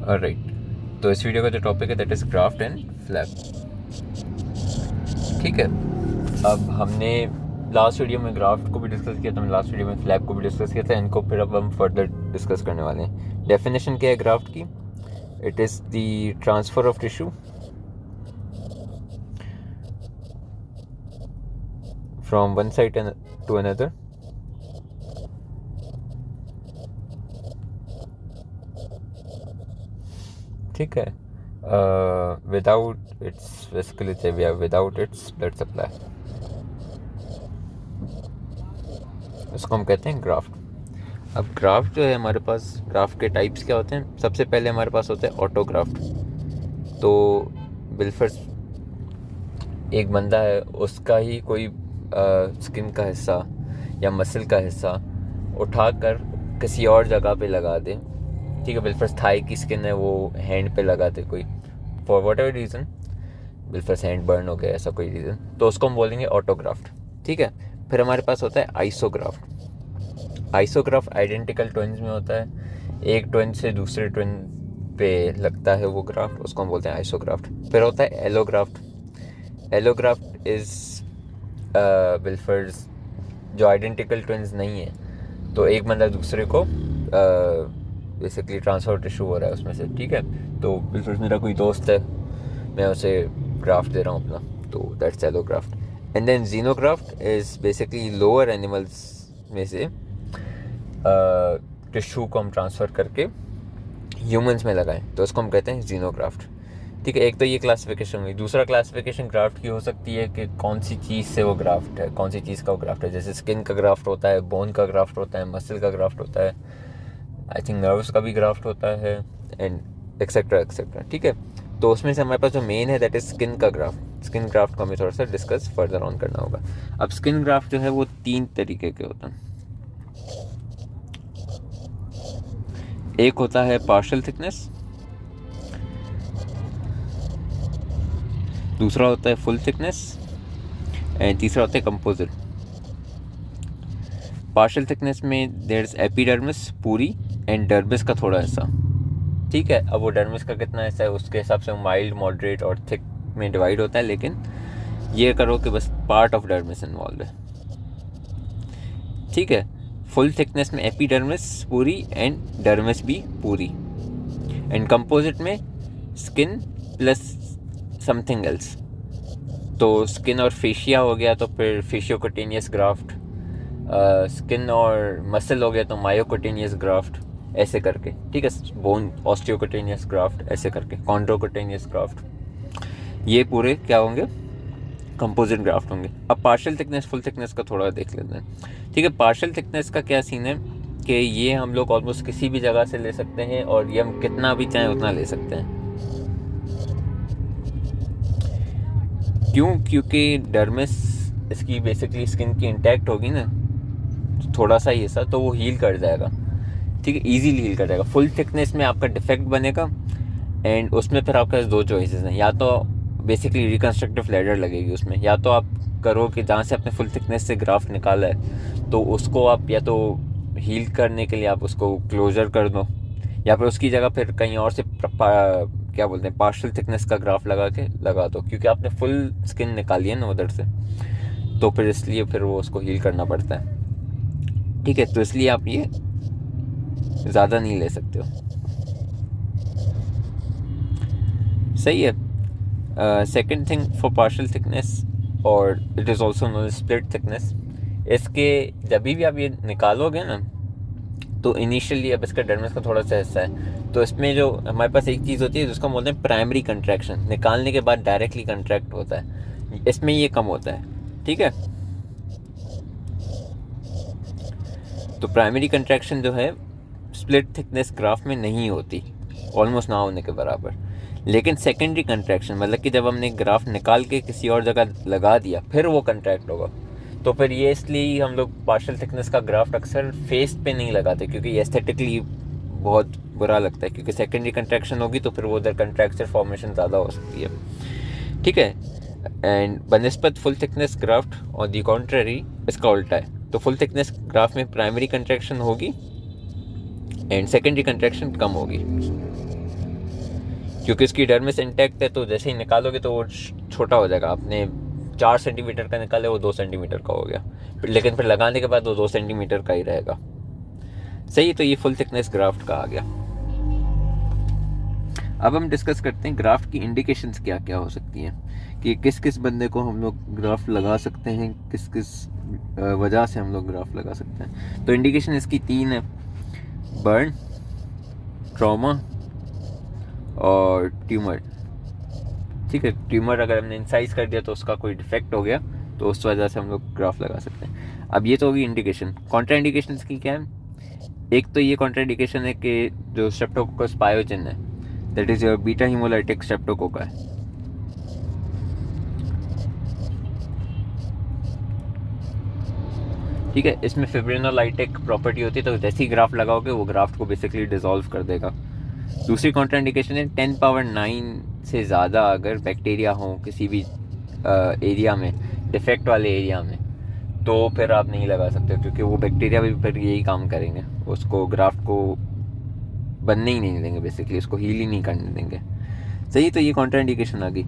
Right, तो इस video का जो टॉपिक है that is graft and flap. ठीक है, अब हमने लास्ट वीडियो में ग्राफ्ट को भी डिस्कस किया था, हमने लास्ट वीडियो में फ्लैप को भी डिस्कस किया था। इनको फिर अब हम फर्दर डिस्कस करने वाले हैं। डेफिनेशन क्या है ग्राफ्ट की? It is the transfer of tissue from one side to another ठीक है, विदाउट इट्स वेसिकुलर या विदाउट इट्स ब्लड सप्लाई, उसको हम कहते हैं ग्राफ्ट। अब ग्राफ्ट जो है हमारे पास, ग्राफ्ट के टाइप्स क्या होते हैं? सबसे पहले हमारे पास होता है ऑटोग्राफ्ट। तो बिलफर्स एक बंदा है, उसका ही कोई स्किन का हिस्सा या मसल का हिस्सा उठाकर किसी और जगह पे लगा दे। ठीक है, बिलफर्स थाई की स्किन है, वो हैंड पे लगा दे कोई, फॉर वट एवर रीज़न, बिलफर्स हैंड बर्न हो गया, ऐसा कोई रीज़न, तो उसको हम बोलेंगे ऑटोग्राफ्ट। ठीक है, फिर हमारे पास होता है आइसोग्राफ्ट। आइसोग्राफ्ट आइडेंटिकल ट्विन्स में होता है, एक ट्विन से दूसरे ट्विन पे लगता है वो ग्राफ्ट, उसको हम बोलते हैं आइसोग्राफ्ट। फिर होता है एलोग्राफ्ट। एलोग्राफ्ट इज़ बिलफर्स जो आइडेंटिकल ट्विन्स नहीं है, तो एक बंदा दूसरे को बेसिकली ट्रांसफर टिश्यू हो रहा है उसमें से। ठीक है, तो बिलफर्स मेरा कोई दोस्त है, मैं उसे ग्राफ्ट दे रहा हूँ अपना, तो that's allograft. And then xenograft is basically lower animals में से टिश्यू को हम ट्रांसफ़र करके ह्यूमंस में लगाएं, तो उसको हम कहते हैं जीनोग्राफ्ट। ठीक है, एक तो ये क्लासिफिकेशन हुई। दूसरा क्लासिफिकेशन ग्राफ्ट की हो सकती है कि कौन सी चीज़ से वो ग्राफ्ट है, कौन सी चीज़ का वो ग्राफ्ट है। जैसे स्किन का ग्राफ्ट होता है, बोन का ग्राफ्ट होता है, मसल का ग्राफ्ट होता है, आई थिंक नर्व्स का भी ग्राफ्ट होता है, एंड एक्सेट्रा एक्सेट्रा। ठीक है, तो उसमें से हमारे पास जो मेन है दैट इज़ स्किन का ग्राफ्ट। स्किन ग्राफ्ट को हमें थोड़ा सा डिस्कस फर्दर ऑन करना होगा। अब स्किन ग्राफ्ट जो है वो 3 तरीके के होते हैं। एक होता है पार्शियल थिकनेस, दूसरा होता है फुल थिकनेस, एंड तीसरा होता है कंपोजिट। पार्शियल थिकनेस में देयर इज एपिडर्मिस पूरी एंड डर्मिस का थोड़ा हिस्सा। ठीक है, अब वो डर्मिस का कितना हिस्सा है उसके हिसाब से माइल्ड, मॉडरेट और थिक में डिवाइड होता है, लेकिन ये करो कि बस पार्ट ऑफ डर्मिस इन्वॉल्व है। ठीक है, फुल थिकनेस में एपिडर्मिस पूरी एंड डर्मिस भी पूरी, एंड कंपोजिट में स्किन प्लस समथिंग एल्स। तो स्किन और फेशिया हो गया तो फिर फेशियोकुटेनियस ग्राफ्ट, स्किन और मसल हो गया तो मायोकुटेनियस ग्राफ्ट, ऐसे करके। ठीक है, बोन ऑस्टियोकुटेनियस ग्राफ्ट, ऐसे करके कॉन्ड्रोकुटेनियस ग्राफ्ट, ये पूरे क्या होंगे? कंपोजिट ग्राफ्ट होंगे। अब पार्शियल थिकनेस फुल थिकनेस का थोड़ा देख लेते हैं। ठीक है, पार्शियल थिकनेस का क्या सीन है कि ये हम लोग ऑलमोस्ट किसी भी जगह से ले सकते हैं, और ये हम कितना भी चाहें उतना ले सकते हैं। क्यों? क्योंकि डर्मिस इसकी बेसिकली स्किन की इंटैक्ट होगी ना, थोड़ा सा ही हिस्सा, तो वो हील कर जाएगा। ठीक है, इजीली हील कर जाएगा। फुल थिकनेस में आपका डिफेक्ट बनेगा, एंड उसमें फिर आपके पास 2 चॉइसेस हैं। या तो बेसिकली रिकन्स्ट्रक्टिव लेडर लगेगी उसमें, या तो आप करो कि जहाँ से आपने फुल थिकनेस से ग्राफ्ट निकाला है तो उसको आप या तो हील करने के लिए आप उसको क्लोजर कर दो, या फिर उसकी जगह फिर कहीं और से क्या बोलते हैं पार्शियल थिकनेस का ग्राफ्ट लगा दो, क्योंकि आपने फुल स्किन निकाली है ना उधर से, तो फिर इसलिए फिर वो उसको हील करना पड़ता है। ठीक है, तो इसलिए आप ये ज़्यादा नहीं ले सकते हो। सही है। Second thing for partial thickness, और it is also known split thickness, इसके जब भी आप ये निकालोगे ना, तो इनिशियली अब इसका डर्मिस का थोड़ा सा हिस्सा है, तो इसमें जो हमारे पास एक चीज़ होती है जिसको बोलते हैं प्राइमरी कंट्रैक्शन, निकालने के बाद डायरेक्टली कंट्रैक्ट होता है, इसमें ये कम होता है। ठीक है, तो प्राइमरी कंट्रैक्शन जो है स्प्लिट थिकनेस ग्राफ में नहीं होती, ऑलमोस्ट ना होने के बराबर। लेकिन सेकेंडरी कंट्रैक्शन मतलब कि जब हमने ग्राफ निकाल के किसी और जगह लगा दिया फिर वो कंट्रैक्ट होगा, तो फिर ये इसलिए हम लोग पार्शियल थिकनेस का ग्राफ्ट अक्सर फेस पे नहीं लगाते, क्योंकि एस्थेटिकली बहुत बुरा लगता है, क्योंकि सेकेंडरी कंट्रैक्शन होगी तो फिर वो उधर कंट्रैक्चर फॉर्मेशन ज़्यादा हो सकती है। ठीक है, एंड बनस्पत फुल थिकनेस ग्राफ्ट और दी कॉन्ट्ररी इसका उल्टा है। तो फुल थिकनेस ग्राफ में प्राइमरी कंट्रैक्शन होगी एंड सेकेंडरी कंट्रैक्शन कम होगी। क्योंकि इसकी डर्मिस इंटैक्ट है, तो जैसे ही निकालोगे तो वो छोटा हो जाएगा। आपने 4 सेंटीमीटर का निकाले, वो 2 सेंटीमीटर का हो गया, लेकिन फिर लगाने के बाद वो 2 सेंटीमीटर का ही रहेगा। सही, तो ये फुल थिकनेस ग्राफ्ट का आ गया। अब हम डिस्कस करते हैं ग्राफ्ट की इंडिकेशंस क्या क्या हो सकती हैं, कि किस किस बंदे को हम लोग ग्राफ्ट लगा सकते हैं, किस किस वजह से हम लोग ग्राफ्ट लगा सकते हैं। तो इंडिकेशन इसकी 3 है: बर्न, ट्रॉमा और ट्यूमर। ठीक है, ट्यूमर अगर हमने इंसाइज कर दिया तो उसका कोई डिफेक्ट हो गया, तो उस वजह से हम लोग ग्राफ्ट लगा सकते हैं। अब ये तो होगी इंडिकेशन। कॉन्ट्रा इंडिकेशन की क्या है? एक तो ये कॉन्ट्रा इंडिकेशन है कि जो स्ट्रेप्टोकोकस पायोजेन है, that is your beta haemolytic streptococci है। ठीक है, इसमें फिब्रिनोलाइटिक प्रॉपर्टी होती है, तो जैसे ही ग्राफ्ट लगाओगे वो ग्राफ्ट को बेसिकली डिसॉल्व कर देगा। दूसरी कॉन्ट्राइंडिकेशन है 10⁻9 से ज़्यादा अगर बैक्टीरिया हो किसी भी एरिया में, डिफेक्ट वाले एरिया में, तो फिर आप नहीं लगा सकते, क्योंकि वो बैक्टीरिया भी फिर यही काम करेंगे, उसको ग्राफ्ट को बनने ही नहीं देंगे, बेसिकली उसको हील ही नहीं करने देंगे। सही, तो ये कॉन्ट्राइंडिकेशन आ गई।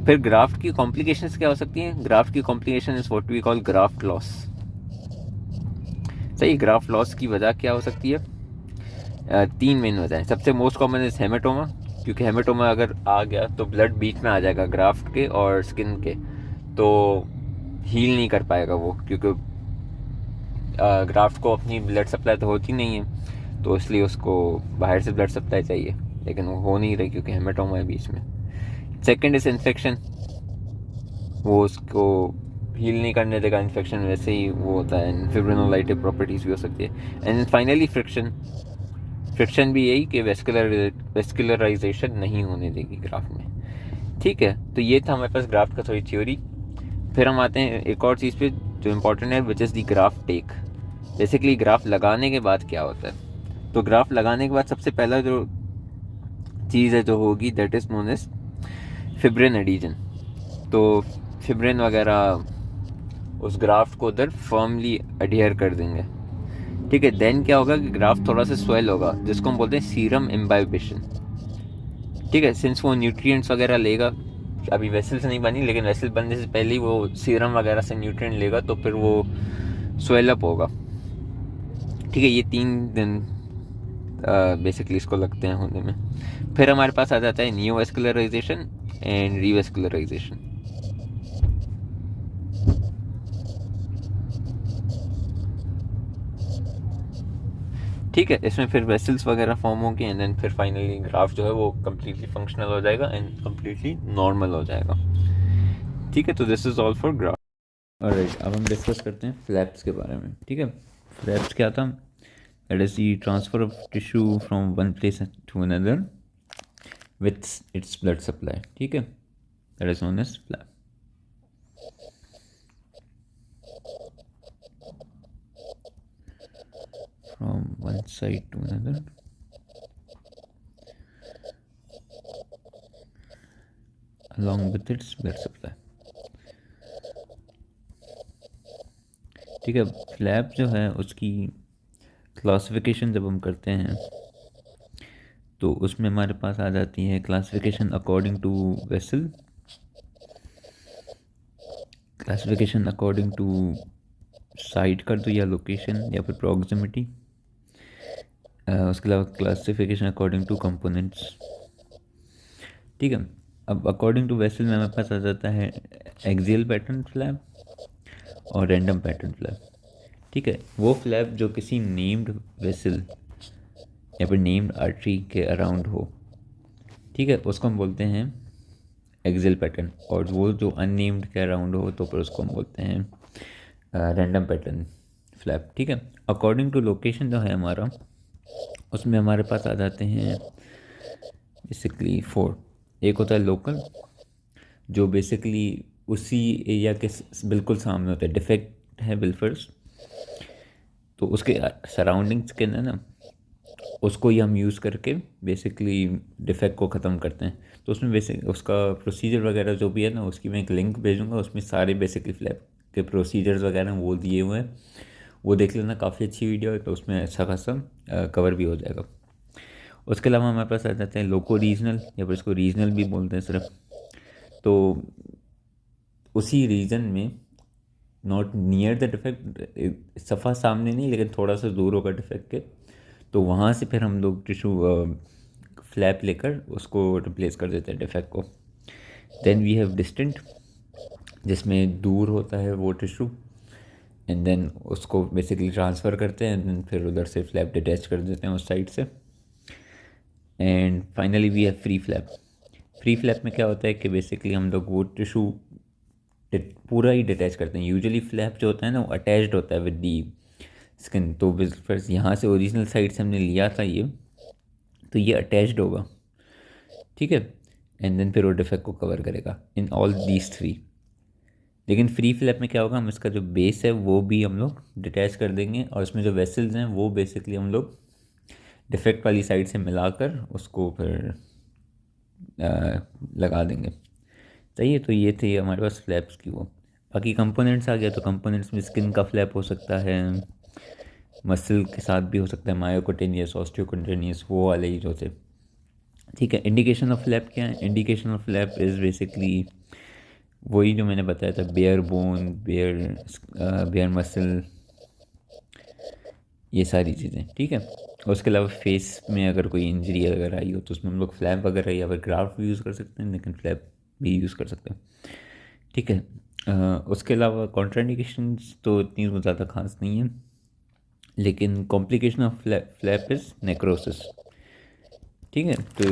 फिर ग्राफ्ट की कॉम्प्लिकेशंस क्या हो सकती हैं? ग्राफ्ट की complication is what we call graft loss. सही, ग्राफ्ट लॉस की वजह क्या हो सकती है? 3 मेन वजह। सबसे मोस्ट कॉमन इज हेमेटोमा, क्योंकि हेमेटोमा अगर आ गया तो ब्लड बीच में आ जाएगा ग्राफ्ट के और स्किन के, तो हील नहीं कर पाएगा वो, क्योंकि ग्राफ्ट को अपनी ब्लड सप्लाई तो होती नहीं है, तो इसलिए उसको बाहर से ब्लड सप्लाई चाहिए, लेकिन वो हो नहीं रही क्योंकि हेमेटोमा है बीच में। सेकेंड इज इन्फेक्शन, वो उसको हील नहीं करने देगा इन्फेक्शन, वैसे ही वो होता है। फिब्रिनोलाइटिक प्रॉपर्टीज़ भी हो सकती है। And finally friction. फ्रिक्शन भी यही कि वेस्कुलराइजेशन नहीं होने देगी ग्राफ में। ठीक है, तो ये था हमारे पास ग्राफ का थोड़ी थ्योरी। फिर हम आते हैं एक और चीज़ पे जो इम्पोर्टेंट है, which is the graft take. Basically graft लगाने के बाद क्या होता है? तो ग्राफ लगाने के बाद सबसे पहला जो चीज़ है जो होगी, that is known as fibrin adhesion. तो फिब्रिन वगैरह उस ग्राफ्ट को उधर फर्मली अडियर कर देंगे। ठीक है, देन क्या होगा कि ग्राफ्ट थोड़ा सा स्वेल होगा, जिसको हम बोलते हैं सीरम इम्बाइबिशन। ठीक है, सिंस वो न्यूट्रिएंट्स वगैरह लेगा, अभी वेसल से नहीं बनी, लेकिन वेसल बनने से पहले ही वो सीरम वगैरह से न्यूट्रिएंट लेगा, तो फिर वो स्वेल अप होगा। ठीक है, ये 3 दिन बेसिकली इसको लगते हैं होने में। फिर हमारे पास आ जाता है नियोवेस्कुलराइजेशन एंड रीवेस्कुलराइजेशन। ठीक है, इसमें फिर वेसल्स वगैरह फॉर्म होंगे, एंड देन फिर फाइनली ग्राफ जो है वो कम्प्लीटली फंक्शनल हो जाएगा एंड कम्प्लीटली नॉर्मल हो जाएगा। ठीक है, तो this is all for graph. Alright, अब हम डिस्कस करते हैं फ्लैप्स के बारे में। ठीक है, फ्लैप्स क्या था? That is the transfer of tissue from one place to another with its blood supply. ठीक है, that is known as flap. From one side to another along with its blood supply। ठीक है, flap जो है उसकी classification जब हम करते हैं तो उसमें हमारे पास आ जाती है classification according to vessel, classification according to site कर दो या लोकेशन या फिर प्रॉक्सिमिटी, उसके अलावा क्लासिफिकेशन अकॉर्डिंग टू कंपोनेंट्स। ठीक है, अब अकॉर्डिंग टू वेसल में हमारे पास आ जाता है एक्सियल पैटर्न फ्लैप और रैंडम पैटर्न फ्लैप। ठीक है, वो फ्लैप जो किसी नेम्ड वेसल या फिर नेम्ड आर्टरी के अराउंड हो, ठीक है, उसको हम बोलते हैं एक्सियल पैटर्न। और वो जो अननेम्ड के अराउंड हो तो फिर उसको हम बोलते हैं रैंडम पैटर्न फ्लैप। ठीक है, अकॉर्डिंग टू लोकेशन जो है हमारा, उसमें हमारे पास आ जाते हैं बेसिकली 4। एक होता है लोकल, जो बेसिकली उसी एरिया के बिल्कुल सामने होता है, डिफेक्ट है बिल्फर्स तो उसके सराउंडिंग्स के ना उसको ही हम यूज़ करके बेसिकली डिफेक्ट को ख़त्म करते हैं। तो उसमें बेसिक उसका प्रोसीजर वगैरह जो भी है ना, उसकी मैं एक लिंक भेजूँगा, उसमें सारे बेसिकली फ्लैप के प्रोसीजर्स वगैरह वो दिए हुए हैं, वो देख लेना, काफ़ी अच्छी वीडियो है, तो उसमें अच्छा खासा कवर भी हो जाएगा। उसके अलावा हमारे पास आ जाते हैं लोको रीजनल, या फिर इसको रीजनल भी बोलते हैं सिर्फ। तो उसी रीजन में नॉट नियर द डिफेक्ट, सफ़ा सामने नहीं लेकिन थोड़ा सा दूर होगा डिफेक्ट के, तो वहाँ से फिर हम लोग टिशू फ्लैप लेकर उसको रिप्लेस कर देते हैं डिफेक्ट को। देन वी हैव डिस्टेंट, जिसमें दूर होता है वो टिशू, एंड देन उसको बेसिकली ट्रांसफ़र करते हैं, एंड देन फिर उधर से फ्लैप डिटैच कर देते हैं उस साइड से। And finally we have free flap. Free flap में क्या होता है कि बेसिकली हम लोग वो टिशू पूरा ही डिटैच करते हैं। यूजुअली फ्लैप जो होता है ना वो अटैच्ड होता है विद दी स्किन, तो फर्स्ट यहाँ से ओरिजिनल साइड से हमने लिया था ये, तो ये अटैच्ड होगा, ठीक है, एंड देन फिर वो डिफेक्ट को कवर करेगा इन ऑल दीज थ्री। लेकिन फ्री फ्लैप में क्या होगा, हम इसका जो बेस है वो भी हम लोग डिटैच कर देंगे, और इसमें जो वेसल्स हैं वो बेसिकली हम लोग डिफेक्ट वाली साइड से मिलाकर उसको फिर लगा देंगे। सही है, तो ये थे हमारे पास फ्लैप्स की वो। बाकी कंपोनेंट्स आ गया, तो कंपोनेंट्स में स्किन का फ्लैप हो सकता है, मसल के साथ भी हो सकता है, मायोकुटेनियस, ऑस्टियोकुटेनियस, वो वाले ही जो थे, ठीक है। इंडिकेशन ऑफ फ्लैप क्या है? Indication of flap is basically वही जो मैंने बताया था, बेयर बोन, बेयर मसल, ये सारी चीज़ें, ठीक है। और उसके अलावा फेस में अगर कोई इंजरी अगर आई हो तो उसमें हम लोग फ्लैप वगैरह या फिर ग्राफ्ट भी यूज़ कर सकते हैं, लेकिन फ्लैप भी यूज़ कर सकते हैं, ठीक है। उसके अलावा कॉन्ट्राइंडिकेशंस तो इतनी ज़्यादा खास नहीं है, लेकिन complication of flap is necrosis, ठीक है। तो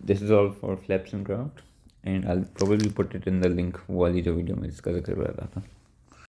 this is all for flaps and graft, and I will probably put it in the link, वो वाली जो वीडियो में इसका जिक्र कर रहा था।